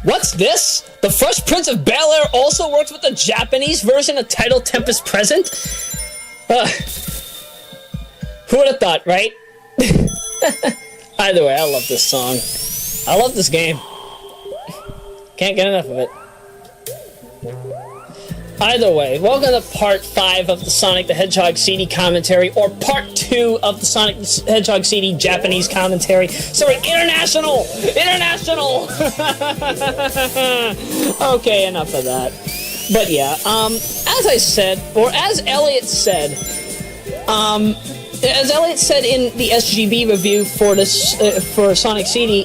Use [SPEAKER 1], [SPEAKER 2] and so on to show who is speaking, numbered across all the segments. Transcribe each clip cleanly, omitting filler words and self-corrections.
[SPEAKER 1] What's this? The Fresh Prince of Bel-Air also works with the Japanese version of Title Tempest Present? Who would have thought, right? Either way, I love this song. I love this game. Can't get enough of it. Either way, welcome to Part 5 of the Sonic the Hedgehog CD commentary, or Part 2 of the Sonic the Hedgehog CD Japanese commentary. Sorry, international! International! Okay, enough of that. But yeah, as I said, or as Elliot said in the SGB review for this, for Sonic CD,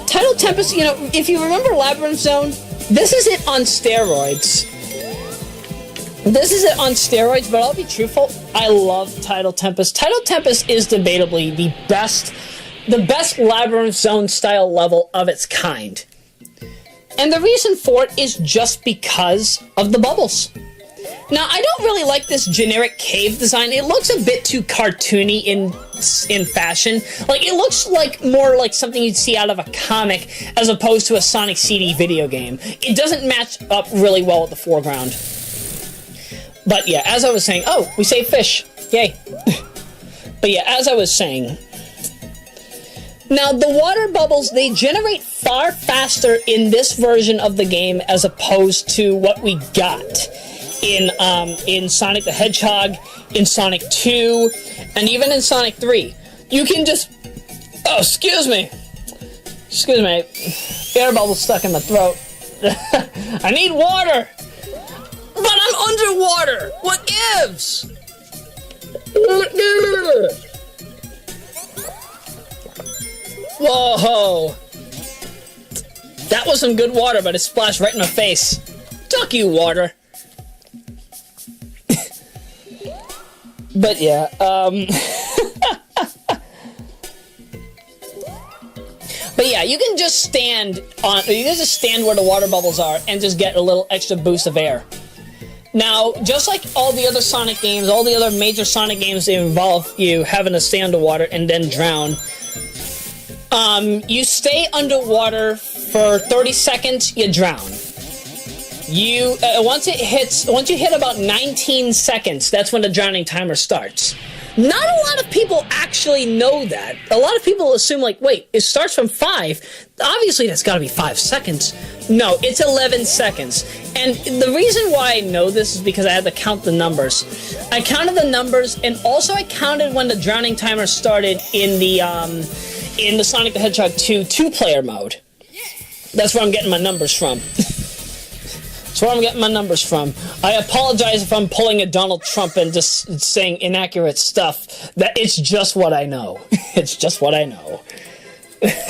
[SPEAKER 1] Title Tempest, you know, if you remember Labyrinth Zone, this is it on steroids. This is it on steroids, but I'll be truthful, I love Title Tempest. Title Tempest is debatably the best Labyrinth Zone style level of its kind. And the reason for it is just because of the bubbles. Now, I don't really like this generic cave design. It looks a bit too cartoony in fashion. Like, it looks like more like something you'd see out of a comic as opposed to a Sonic CD video game. It doesn't match up really well with the foreground. But yeah, as I was saying, oh, we saved fish. Yay. But yeah, as I was saying, now the water bubbles, they generate far faster in this version of the game as opposed to what we got in Sonic the Hedgehog, in Sonic 2, and even in Sonic 3. You can just... Oh, excuse me. Excuse me. Air bubble stuck in my throat. I need water! But I'm underwater! What gives? Whoa! That was some good water, but it splashed right in my face. Duck you, water! But yeah, But yeah, you can just stand where the water bubbles are and just get a little extra boost of air. Now, just like all the other Sonic games, all the other major Sonic games that involve you having to stay underwater and then drown, you stay underwater for 30 seconds, you drown. Once you hit about 19 seconds, that's when the drowning timer starts. Not a lot of people actually know that. A lot of people assume, like, wait, it starts from 5. Obviously, that's gotta be 5 seconds. No, it's 11 seconds. And the reason why I know this is because I had to count the numbers. I counted the numbers, and also I counted when the drowning timer started in the Sonic the Hedgehog 2 two-player mode. That's where I'm getting my numbers from. That's where I'm getting my numbers from. I apologize if I'm pulling a Donald Trump and just saying inaccurate stuff. That it's just what I know. It's just what I know. As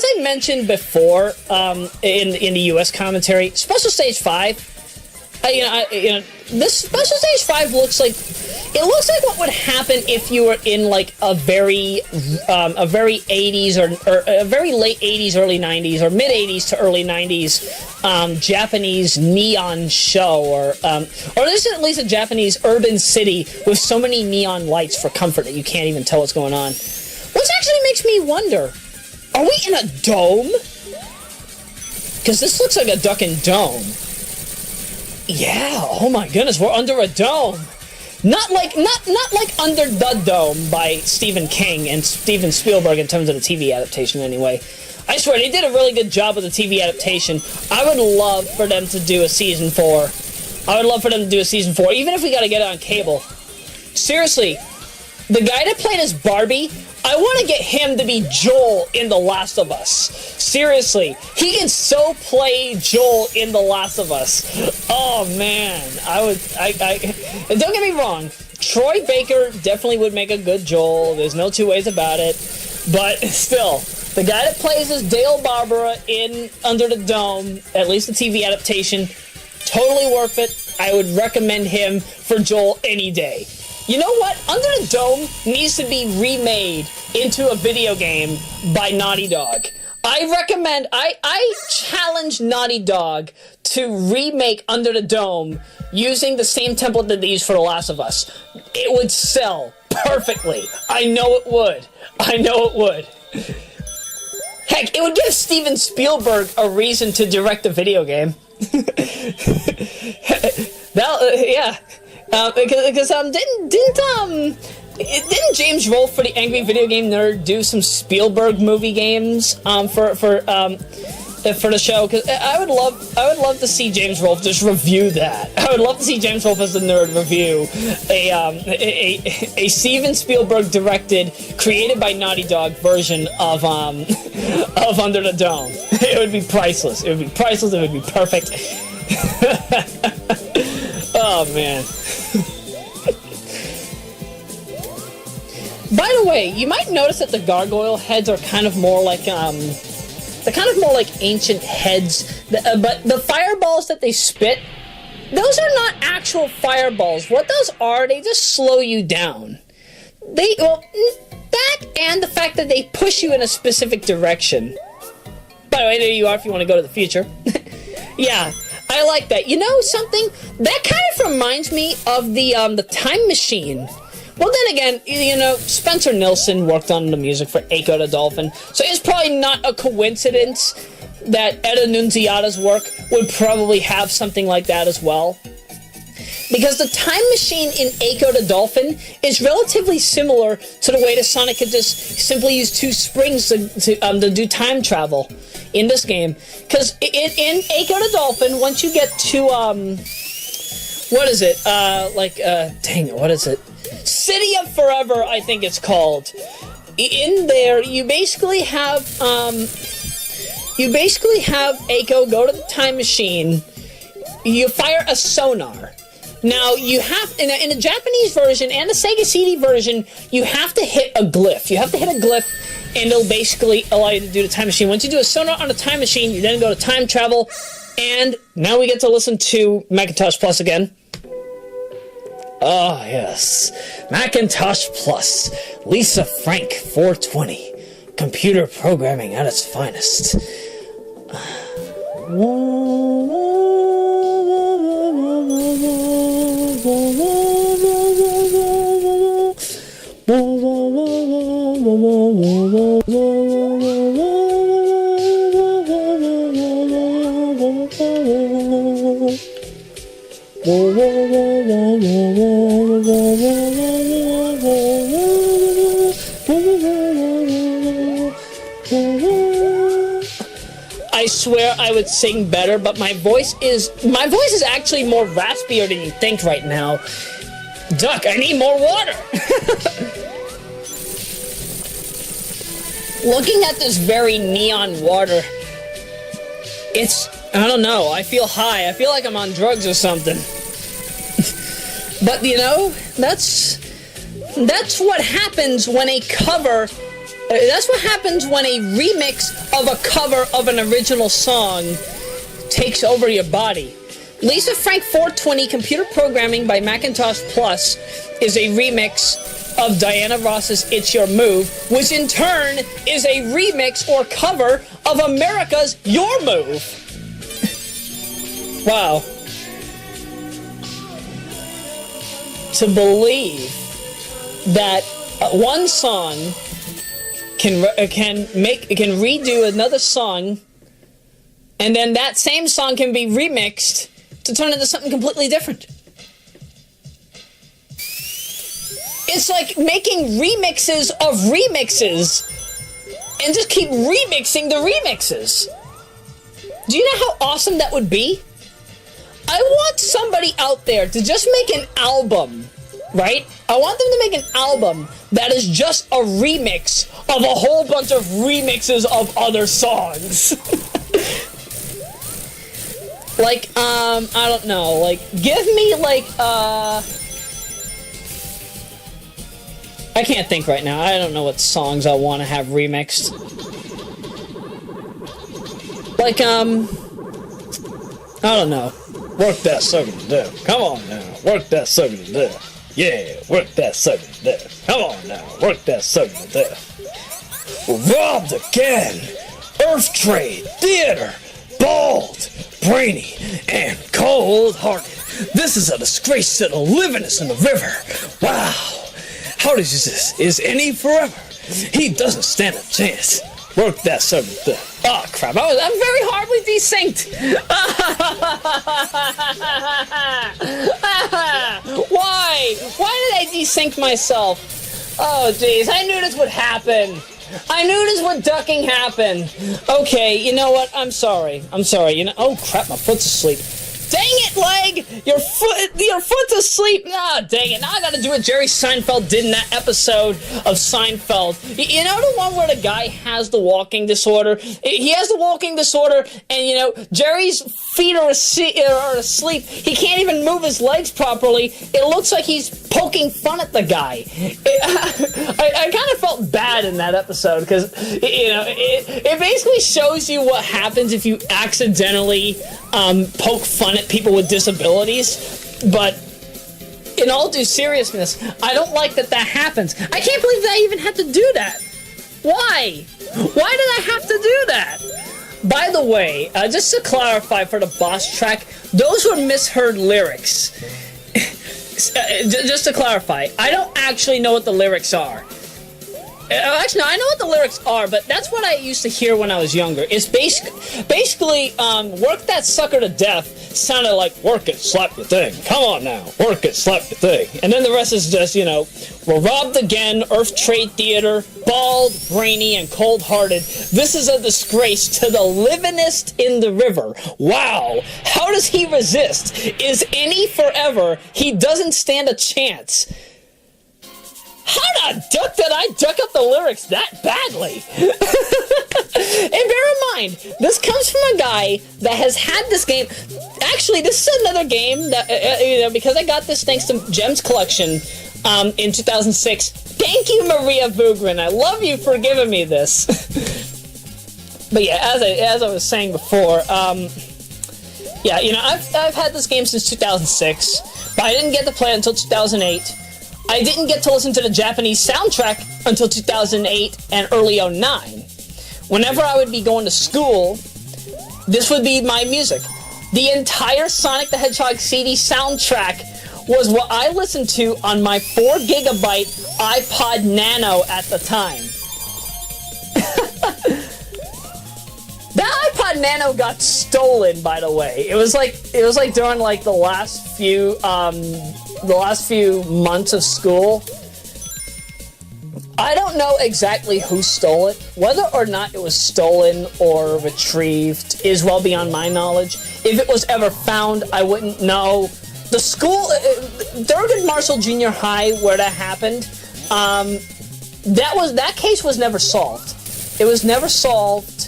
[SPEAKER 1] I mentioned before, in the U.S. commentary, Special Stage 5. This Special Stage 5 looks like what would happen if you were in like a very 80s or a very late 80s, early 90s, or mid 80s to early 90s Japanese neon show, or this is at least a Japanese urban city with so many neon lights for comfort that you can't even tell what's going on. Which actually makes me wonder, are we in a dome? Because this looks like a ducking dome. Yeah, oh my goodness, we're under a dome. Not like Under the Dome by Stephen King and Steven Spielberg in terms of the TV adaptation anyway. I swear, they did a really good job with the TV adaptation. I would love for them to do a season 4. Even if we gotta get it on cable. Seriously, the guy that played as Barbie, I want to get him to be Joel in The Last of Us. Seriously, he can so play Joel in The Last of Us. Oh man, don't get me wrong, Troy Baker definitely would make a good Joel. There's no two ways about it. But still, the guy that plays as Dale Barbara in Under the Dome, at least the TV adaptation, totally worth it. I would recommend him for Joel any day. You know what? Under the Dome needs to be remade into a video game by Naughty Dog. I challenge Naughty Dog to remake Under the Dome using the same template that they used for The Last of Us. It would sell perfectly. I know it would. Heck, it would give Steven Spielberg a reason to direct a video game. Yeah. Because didn't James Rolfe for the Angry Video Game Nerd do some Spielberg movie games for the show? Because I would love to see James Rolfe just review that. I would love to see James Rolfe as the nerd review a Steven Spielberg directed, created by Naughty Dog version of Under the Dome. It would be priceless. It would be priceless. It would be perfect. Oh man. By the way, you might notice that the gargoyle heads are kind of more like they're kind of more like ancient heads, but the fireballs that they spit, those are not actual fireballs. What those are, they just slow you down. That and the fact that they push you in a specific direction. By the way, there you are if you want to go to the future. Yeah, I like that. You know something? That kind of reminds me of the Time Machine. Well, then again, you know, Spencer Nilsson worked on the music for Echo the Dolphin, so it's probably not a coincidence that Ed Annunziata's work would probably have something like that as well. Because the Time Machine in Echo the Dolphin is relatively similar to the way that Sonic could just simply use two springs to do time travel in this game. Because in Echo the Dolphin, once you get to, what is it? Dang it, what is it? City of Forever, I think it's called. In there, you basically have Echo go to the time machine. You fire a sonar. Now, you have, in the Japanese version and the Sega CD version, you have to hit a glyph. You have to hit a glyph, and it'll basically allow you to do the time machine. Once you do a sonar on a time machine, you then go to time travel, and now we get to listen to Macintosh Plus again. Oh, yes. Macintosh Plus. Lisa Frank 420. Computer programming at its finest. I swear I would sing better, but my voice is actually more raspier than you think right now. Duck, I need more water. Looking at this very neon water, I don't know, I feel high. I feel like I'm on drugs or something. But, you know, that's what happens when a cover... That's what happens when a remix of a cover of an original song takes over your body. Lisa Frank 420 Computer Programming by Macintosh Plus is a remix of Diana Ross's It's Your Move, which in turn is a remix or cover of America's Your Move. Wow. To believe that one song can redo another song, and then that same song can be remixed to turn into something completely different. It's like making remixes of remixes and just keep remixing the remixes. Do you know how awesome that would be? I want somebody out there to just make an album, right? I want them to make an album that is just a remix of a whole bunch of remixes of other songs. Like, I don't know, like, give me, like, I can't think right now. I don't know what songs I want to have remixed. Like, I don't know. Work that sucker to death. Come on now. Work that sucker to death. Yeah, work that sucker to death. Come on now. Work that sucker to death. We're robbed again. Earth trade, theater, bald, brainy, and cold-hearted. This is a disgrace that'll live in us in the river. Wow. How does this? Is any forever? He doesn't stand a chance. work that son of a thing. Oh, crap. I'm very horribly desynced. Why? Why did I desync myself? Oh, jeez. I knew this would happen. I knew this would ducking happen. Okay, you know what? I'm sorry. You know, oh, crap. My foot's asleep. Dang it, leg! Your foot's asleep! Ah, dang it. Now I gotta do what Jerry Seinfeld did in that episode of Seinfeld. You know the one where the guy has the walking disorder? He has the walking disorder, and, you know, Jerry's feet are asleep. He can't even move his legs properly. It looks like he's poking fun at the guy. I kind of felt bad in that episode, because, you know, it basically shows you what happens if you accidentally poke fun at people with disabilities. But in all due seriousness, I don't like that happens. I can't believe that I even had to do that. Why? Why did I have to do that? By the way, just to clarify for the boss track, those were misheard lyrics. Just to clarify, I don't actually know what the lyrics are. Actually, no, I know what the lyrics are, but that's what I used to hear when I was younger. It's basically, work that sucker to death sounded like, work it, slap your thing. Come on now, work it, slap your thing. And then the rest is just, you know, we're robbed again, Earth Trade Theater, bald, brainy, and cold-hearted. This is a disgrace to the livingest in the river. Wow, how does he resist? Is any forever? He doesn't stand a chance. How the duck did I duck up the lyrics that badly? And bear in mind, this comes from a guy that has had this game. Actually, this is another game that, you know, because I got this thanks to Gems Collection in 2006. Thank you, Maria Vugrin. I love you for giving me this. But yeah, as I was saying before, yeah, you know, I've had this game since 2006, but I didn't get to play it until 2008. I didn't get to listen to the Japanese soundtrack until 2008 and early 09. Whenever I would be going to school, this would be my music. The entire Sonic the Hedgehog CD soundtrack was what I listened to on my 4GB iPod Nano at the time. That iPod Nano got stolen, by the way. It was like during like the last few months of school. I don't know exactly who stole it. Whether or not it was stolen or retrieved is well beyond my knowledge. If it was ever found, I wouldn't know. The school, Thurgood Marshall Junior High, where that happened, that case was never solved. It was never solved.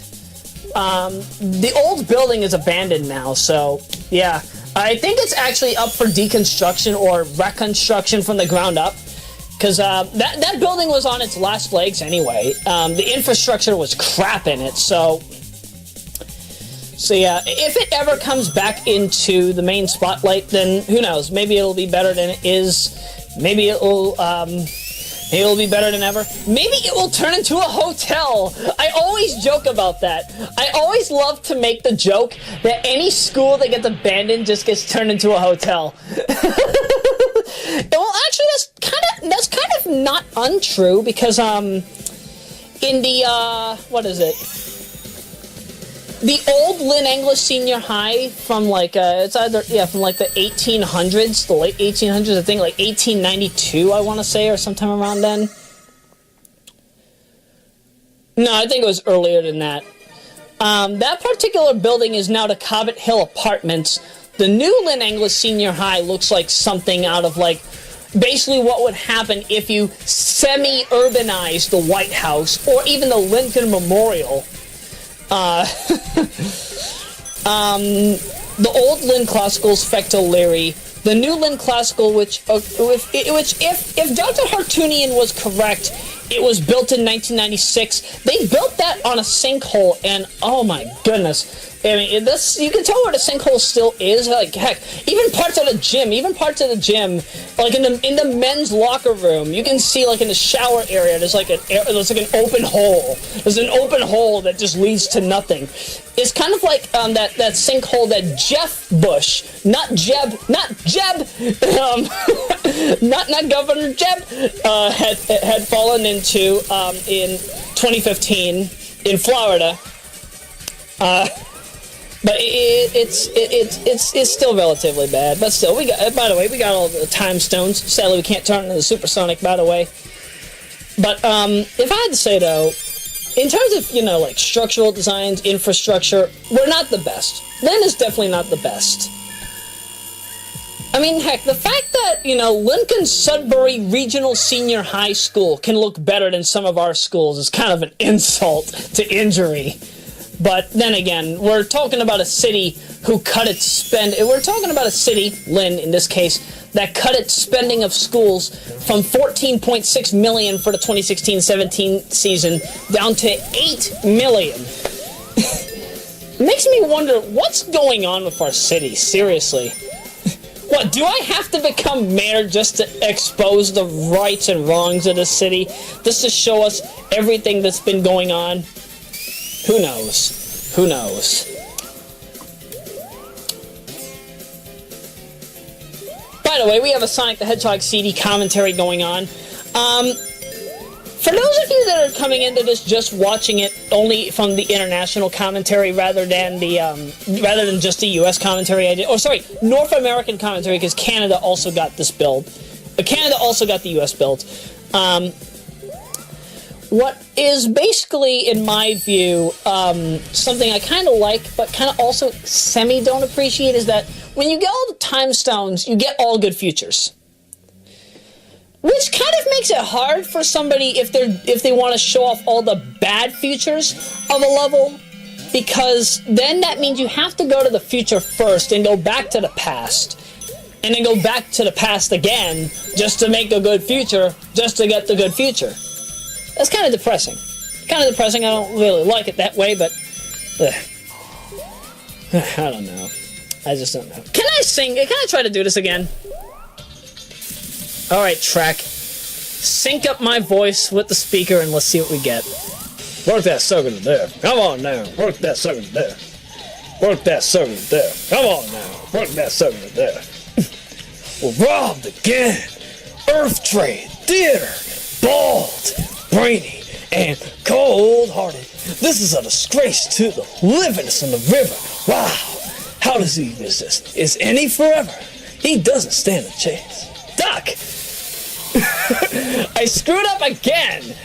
[SPEAKER 1] The old building is abandoned now, so yeah. I think it's actually up for deconstruction or reconstruction from the ground up, because that building was on its last legs anyway. The infrastructure was crap in it, so yeah, if it ever comes back into the main spotlight, then who knows? Maybe it'll be better than it is. Maybe it'll be better than ever. Maybe it will turn into a hotel. I always joke about that. I always love to make the joke that any school that gets abandoned just gets turned into a hotel. Well, actually, that's kind of not untrue, because in the the old Lynn English Senior High from like it's either from like the 1800s, the late 1800s, I think, like 1892, I want to say, or sometime around then. No, I think it was earlier than that. That particular building is now the Cobbett Hill Apartments. The new Lynn English Senior High looks like something out of like basically what would happen if you semi-urbanized the White House or even the Lincoln Memorial. The old Lynn Classical's Fecto Leary, the new Lynn Classical, which if Dr. Hartunian was correct, it was built in 1996. They built that on a sinkhole, and oh my goodness. I mean, this, you can tell where the sinkhole still is. Like, heck, even parts of the gym, like in the men's locker room, you can see, like, in the shower area, there's like an open hole. There's an open hole that just leads to nothing. It's kind of like that sinkhole that Jeff Bush, not Governor Jeb, had fallen into in 2015. in Florida. But it's still relatively bad. But still, by the way, we got all the time stones. Sadly, we can't turn it into supersonic, by the way. But if I had to say, though, in terms of, like structural designs, infrastructure, we're not the best. Lynn is definitely not the best. I mean, heck, the fact that, Lincoln Sudbury Regional Senior High School can look better than some of our schools is kind of an insult to injury. But then again, we're talking about a city who cut its spend. We're talking about a city, Lynn in this case, that cut its spending of schools from $14.6 million for the 2016-17 season down to $8 million. Makes me wonder what's going on with our city. Seriously. What, do I have to become mayor just to expose the rights and wrongs of the city? Just to show us everything that's been going on? Who knows? Who knows? By the way, we have a Sonic the Hedgehog CD commentary going on. For those of you that are coming into this just watching it only from the international commentary rather than just the U.S. commentary I did, North American commentary, because Canada also got this build. Canada also got the U.S. build. What is basically, in my view, something I kind of like, but kind of also don't appreciate, is that when you get all the time stones, you get all good futures. Which kind of makes it hard for somebody if they want to show off all the bad futures of a level, because then that means you have to go to the future first and go back to the past, and then go back to the past again just to make a good future, just to get the good future. That's kind of depressing. Kind of depressing. I don't really like it that way, but I don't know. I just don't know. Can I sing? Can I try to do this again? Alright, track. Sync up my voice with the speaker and let's see what we get. Work that sucker to there. Come on now. Work that sucker to there. Work that sucker to there. Come on now. Work that sucker to there. We're robbed again. Earth trade. Theater. Bald. Brainy. And cold-hearted. This is a disgrace to the livingest in the river. Wow. How does he resist? Is any forever? He doesn't stand a chance. Duck! I screwed up again!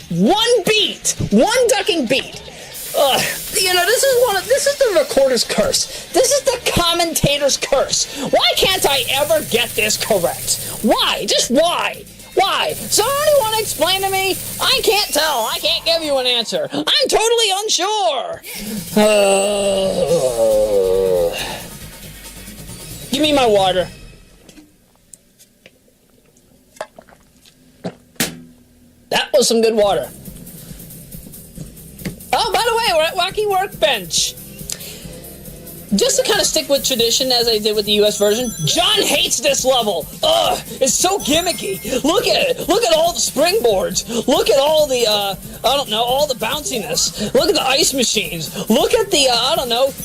[SPEAKER 1] One beat! One ducking beat! This is the recorder's curse. This is the commentator's curse. Why can't I ever get this correct? Why? Just why? Why? Somebody want to explain to me? I can't tell. I can't give you an answer. I'm totally unsure. Give me my water. That was some good water. Oh, by the way, we're at Wacky Workbench. Just to kind of stick with tradition, as I did with the US version, John hates this level. Ugh, it's so gimmicky. Look at it. Look at all the springboards. Look at all the, all the bounciness. Look at the ice machines. Look at the,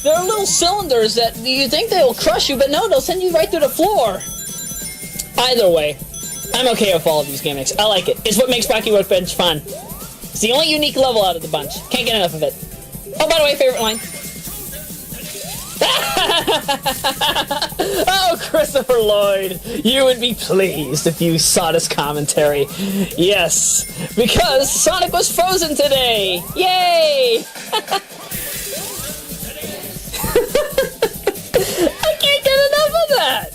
[SPEAKER 1] there are little cylinders that you think they will crush you, but no, they'll send you right through the floor. Either way, I'm okay with all of these gimmicks. I like it. It's what makes Wacky Workbench fun. It's the only unique level out of the bunch. Can't get enough of it. Oh, by the way, favorite line. Oh, Christopher Lloyd, you would be pleased if you saw this commentary. Yes, because Sonic was frozen today. Yay! I can't get enough of that.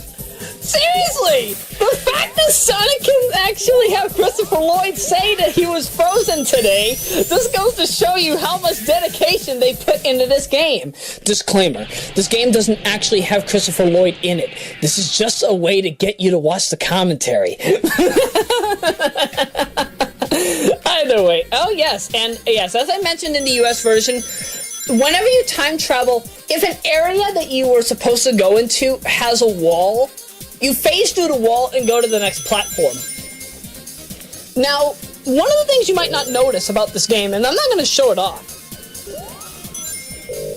[SPEAKER 1] Seriously, the fact that Sonic can actually have Christopher Lloyd say that he was frozen today, this goes to show you how much dedication they put into this game. Disclaimer, this game doesn't actually have Christopher Lloyd in it. This is just a way to get you to watch the commentary. Either way, oh yes, and yes, as I mentioned in the US version, whenever you time travel, if an area that you were supposed to go into has a wall, you phase through the wall and go to the next platform. Now, one of the things you might not notice about this game, and I'm not going to show it off,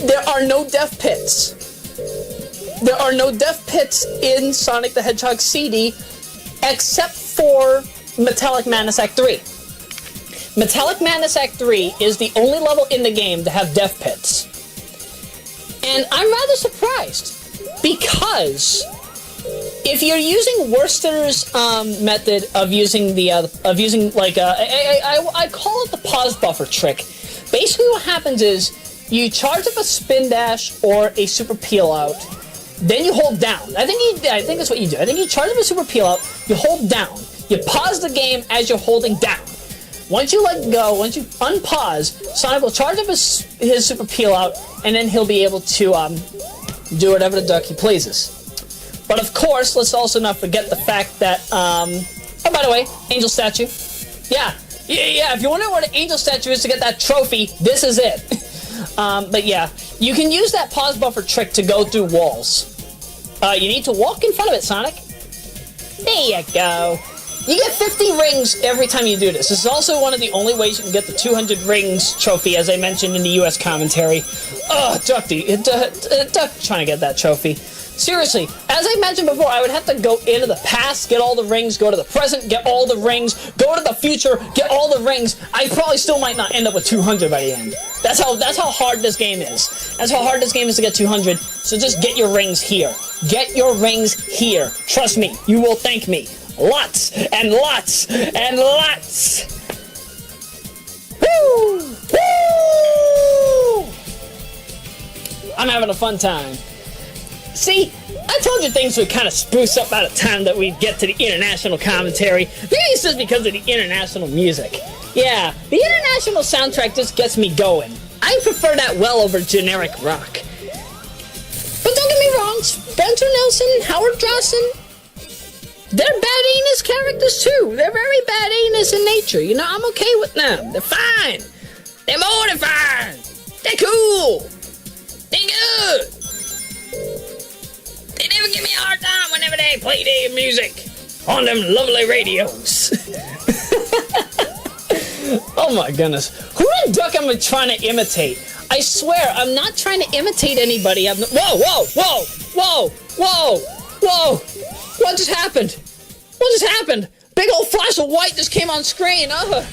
[SPEAKER 1] there are no death pits. There are no death pits in Sonic the Hedgehog CD, except for Metallic Madness Act 3. Metallic Madness Act 3 is the only level in the game to have death pits. And I'm rather surprised, because if you're using Worcester's method of using the I call it the pause buffer trick. Basically, what happens is you charge up a spin dash or a super peel out, then you hold down. I think that's what you do. I think you charge up a super peel out, you hold down, you pause the game as you're holding down. Once you let go, once you unpause, Sonic will charge up his super peel out, and then he'll be able to do whatever the duck he pleases. But of course, let's also not forget the fact that, oh, by the way, angel statue. Yeah, if you wonder what an angel statue is to get that trophy, this is it. But yeah, you can use that pause buffer trick to go through walls. You need to walk in front of it, Sonic. There you go. You get 50 rings every time you do this. This is also one of the only ways you can get the 200 rings trophy, as I mentioned in the US commentary. Oh, Duck trying to get that trophy. Seriously, as I mentioned before, I would have to go into the past, get all the rings, go to the present, get all the rings, go to the future, get all the rings. I probably still might not end up with 200 by the end. That's how hard this game is. That's how hard this game is to get 200, so just get your rings here. Get your rings here. Trust me, you will thank me. Lots and lots and lots. Woo! Woo! I'm having a fun time. See, I told you things would kind of spruce up by the time that we get to the international commentary. Maybe it's just because of the international music. Yeah, the international soundtrack just gets me going. I prefer that well over generic rock. But don't get me wrong, Spencer Nelson, Howard Johnson, they're bad anus characters too. They're very bad anus in nature. You know, I'm okay with them. They're fine. They're more than fine. They're cool. They're good. They never give me a hard time whenever they play their music on them lovely radios. Oh my goodness. Who the duck am I trying to imitate? I swear, I'm not trying to imitate anybody. Whoa! What just happened? What just happened? Big old flash of white just came on screen. Am I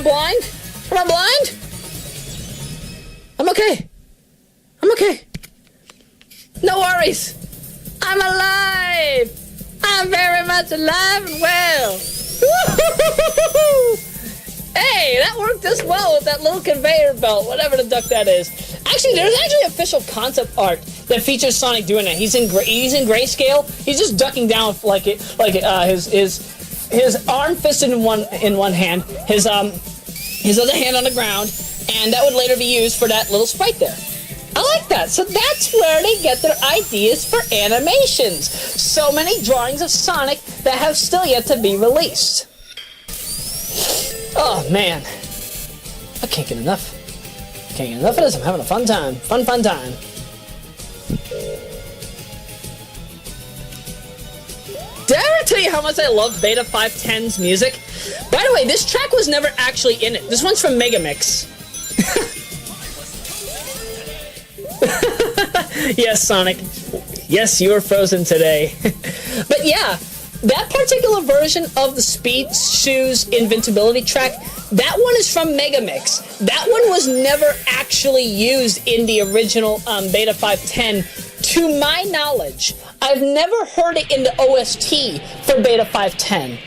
[SPEAKER 1] blind? Am I blind? I'm okay. No worries. I'm alive. I'm very much alive and well. Hey, that worked just well with that little conveyor belt, whatever the duck that is. Actually, there's official concept art that features Sonic doing that. He's in grayscale. He's just ducking down with his arm fisted in one hand, his other hand on the ground, and that would later be used for that little sprite there. I like that. So that's where they get their ideas for animations. So many drawings of Sonic that have still yet to be released. Oh man, I can't get enough. Can't get enough of this. I'm having a fun time. Fun time. Did I ever tell you how much I love Beta 510's music? By the way, this track was never actually in it. This one's from Megamix. Yes, Sonic. Yes, you are frozen today. But yeah, that particular version of the Speed Shoes Invincibility track, that one is from Megamix. That one was never actually used in the original Beta 510. To my knowledge, I've never heard it in the OST for Beta 510.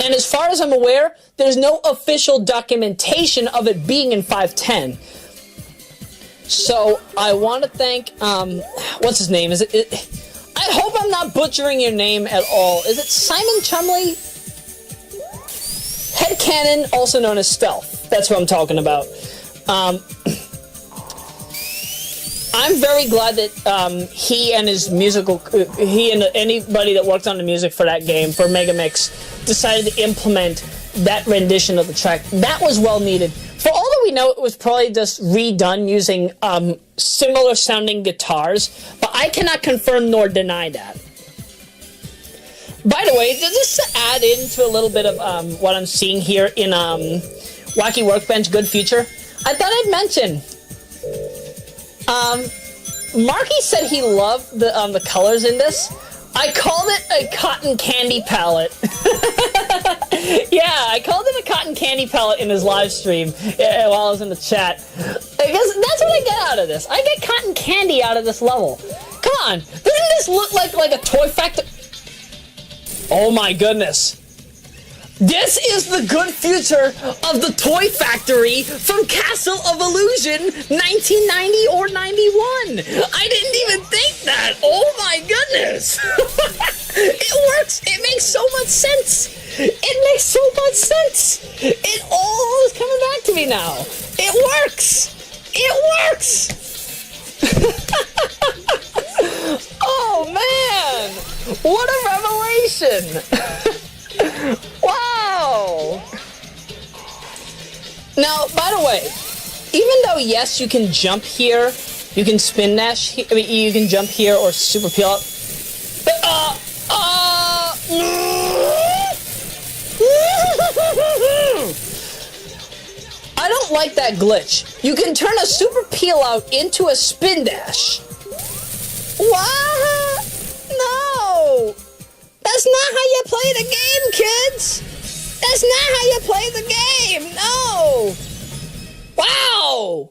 [SPEAKER 1] And as far as I'm aware, there's no official documentation of it being in 510. So I want to thank, what's his name? I hope I'm not butchering your name at all. Is it Simon Chumley? Headcanon, also known as Stealth. That's what I'm talking about. I'm very glad that he and anybody that worked on the music for that game, for Megamix, decided to implement that rendition of the track. That was well needed. For all that we know, it was probably just redone using similar sounding guitars, but I cannot confirm nor deny that. By the way, just to add into a little bit of what I'm seeing here in Wacky Workbench Good Future, I thought I'd mention, Marky said he loved the colors in this. I called it a cotton candy palette. Yeah, I called him a cotton candy pellet in his live stream while I was in the chat. Because that's what I get out of this. I get cotton candy out of this level. Come on, doesn't this look like a toy factory? Oh my goodness. This is the good future of the toy factory from Castle of Illusion 1990 or 91. I didn't even think that. Oh my goodness. It works. It makes so much sense. It makes so much sense. It all is coming back to me now. It works. It works. Oh man. What a revelation. Wow! Now, by the way, even though, yes, you can jump here, you can spin dash, I mean, you can jump here or super peel up, but, I don't like that glitch. You can turn a super peel out into a spin dash. What? No! That's not how you play the game, kids! That's not how you play the game! No! Wow!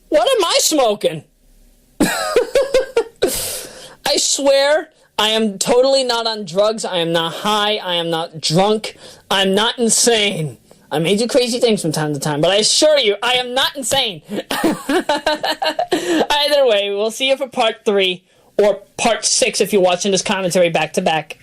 [SPEAKER 1] What am I smoking? I swear, I am totally not on drugs. I am not high. I am not drunk. I'm not insane. I may do crazy things from time to time, but I assure you, I am not insane. Either way, we'll see you for part 3. Or part 6 if you're watching this commentary back to back.